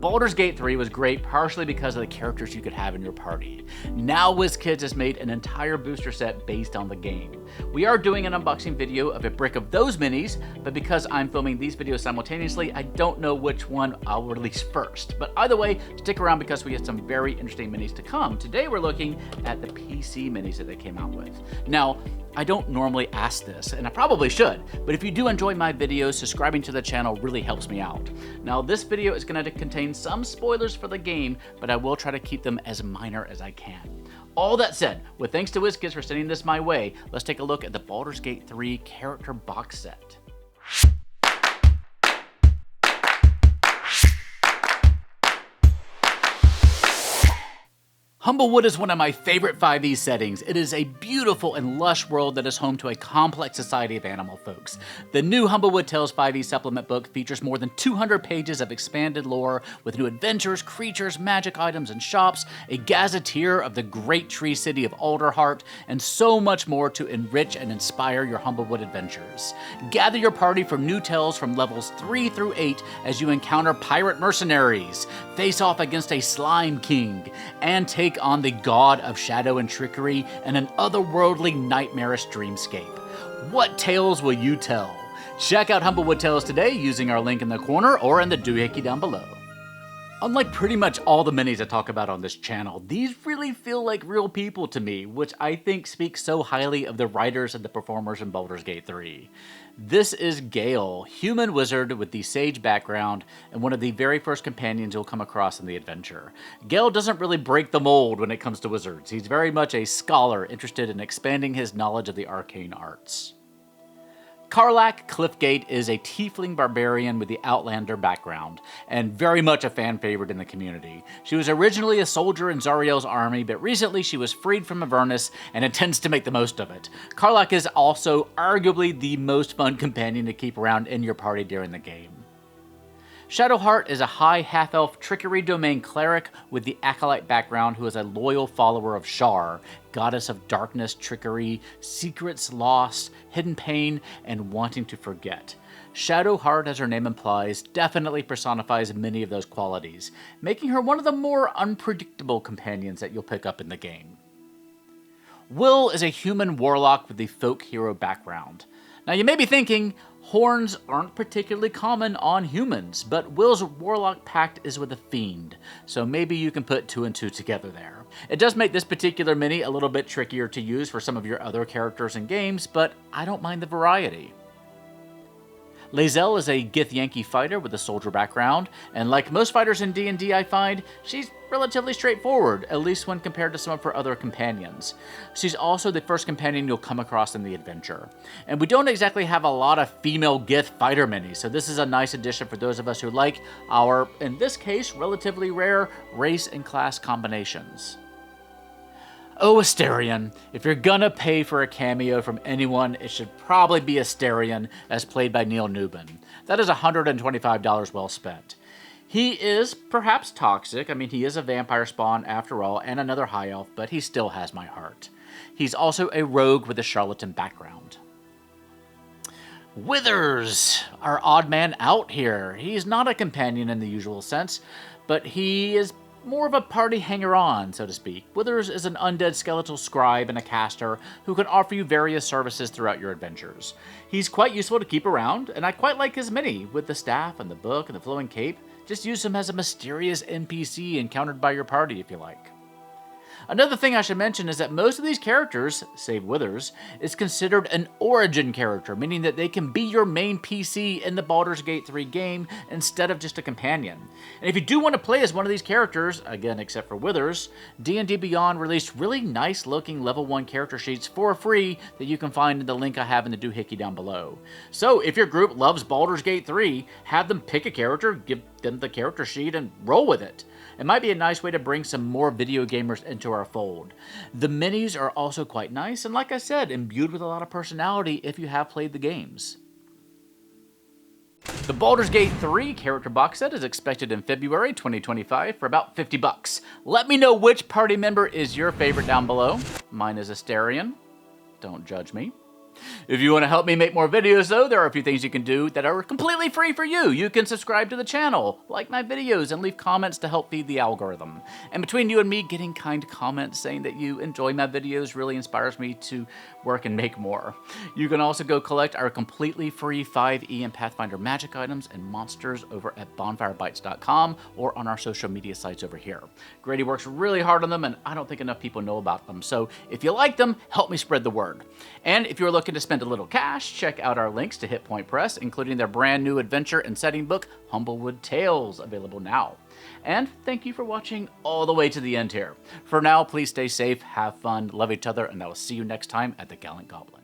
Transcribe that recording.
Baldur's Gate 3 was great partially because of the characters you could have in your party. Now WizKids has made an entire booster set based on the game. We are doing an unboxing video of a brick of those minis, but because I'm filming these videos simultaneously, I don't know which one I'll release first. But either way, stick around because we have some very interesting minis to come. Today we're looking at the PC minis that they came out with. Now, I don't normally ask this, and I probably should, but if you do enjoy my videos, subscribing to the channel really helps me out. Now, this video is going to contain some spoilers for the game, but I will try to keep them as minor as I can. All that said, with thanks to WizKids for sending this my way, let's take a look at the Baldur's Gate 3 character box set. Humblewood is one of my favorite 5e settings. It is a beautiful and lush world that is home to a complex society of animal folks. The new Humblewood Tales 5e supplement book features more than 200 pages of expanded lore with new adventures, creatures, magic items, and shops, a gazetteer of the great tree city of Alderheart, and so much more to enrich and inspire your Humblewood adventures. Gather your party for new tales from levels 3 through 8 as you encounter pirate mercenaries, face off against a slime king, and take on the god of shadow and trickery and an otherworldly nightmarish dreamscape. What tales will you tell? Check out Humblewood Tales today using our link in the corner or in the doohickey down below. Unlike pretty much all the minis I talk about on this channel, these really feel like real people to me, which I think speaks so highly of the writers and the performers in Baldur's Gate 3. This is Gale, human wizard with the sage background and one of the very first companions you'll come across in the adventure. Gale doesn't really break the mold when it comes to wizards. He's very much a scholar interested in expanding his knowledge of the arcane arts. Karlach Cliffgate is a tiefling barbarian with the Outlander background, and very much a fan favorite in the community. She was originally a soldier in Zariel's army, but recently she was freed from Avernus and intends to make the most of it. Karlach is also arguably the most fun companion to keep around in your party during the game. Shadowheart is a high half-elf trickery domain cleric with the acolyte background who is a loyal follower of Shar, goddess of darkness, trickery, secrets lost, hidden pain, and wanting to forget. Shadowheart, as her name implies, definitely personifies many of those qualities, making her one of the more unpredictable companions that you'll pick up in the game. Wyll is a human warlock with the folk hero background. Now you may be thinking, horns aren't particularly common on humans, but Wyll's warlock pact is with a fiend, so maybe you can put 2 and 2 together there. It does make this particular mini a little bit trickier to use for some of your other characters and games, but I don't mind the variety. Lae'zel is a Githyanki fighter with a soldier background, and like most fighters in D&D I find, she's relatively straightforward, at least when compared to some of her other companions. She's also the first companion you'll come across in the adventure. And we don't exactly have a lot of female Gith fighter minis, so this is a nice addition for those of us who like our, in this case, relatively rare race and class combinations. Oh, Astarion, if you're gonna pay for a cameo from anyone, it should probably be Astarion, as played by Neil Newbin. That is $125 well spent. He is perhaps toxic. I mean, he is a vampire spawn after all, and another high elf, but he still has my heart. He's also a rogue with a charlatan background. Withers, our odd man out here. He's not a companion in the usual sense, but he is more of a party hanger-on, so to speak. Withers is an undead skeletal scribe and a caster who can offer you various services throughout your adventures. He's quite useful to keep around, and I quite like his mini, with the staff and the book and the flowing cape. Just use him as a mysterious NPC encountered by your party if you like. Another thing I should mention is that most of these characters, save Withers, is considered an origin character, meaning that they can be your main PC in the Baldur's Gate 3 game instead of just a companion. And if you do want to play as one of these characters, again except for Withers, D&D Beyond released really nice looking level 1 character sheets for free that you can find in the link I have in the doohickey down below. So if your group loves Baldur's Gate 3, have them pick a character, give them the character sheet, and roll with it. It might be a nice way to bring some more video gamers into our fold. The minis are also quite nice, and like I said, imbued with a lot of personality if you have played the games. The Baldur's Gate 3 character box set is expected in February 2025 for about $50. Let me know which party member is your favorite down below. Mine is Astarion. Don't judge me. If you want to help me make more videos, though, there are a few things you can do that are completely free for you. You can subscribe to the channel, like my videos, and leave comments to help feed the algorithm. And between you and me, getting kind comments saying that you enjoy my videos really inspires me to work and make more. You can also go collect our completely free 5e and Pathfinder magic items and monsters over at bonfirebites.com or on our social media sites over here. Grady works really hard on them, and I don't think enough people know about them. So if you like them, help me spread the word. And if you're looking to spend a little cash, check out our links to Hit Point Press, including their brand new adventure and setting book, Humblewood Tales, available now. And thank you for watching all the way to the end here. For now, please stay safe, have fun, love each other, and I will see you next time at the Gallant Goblin.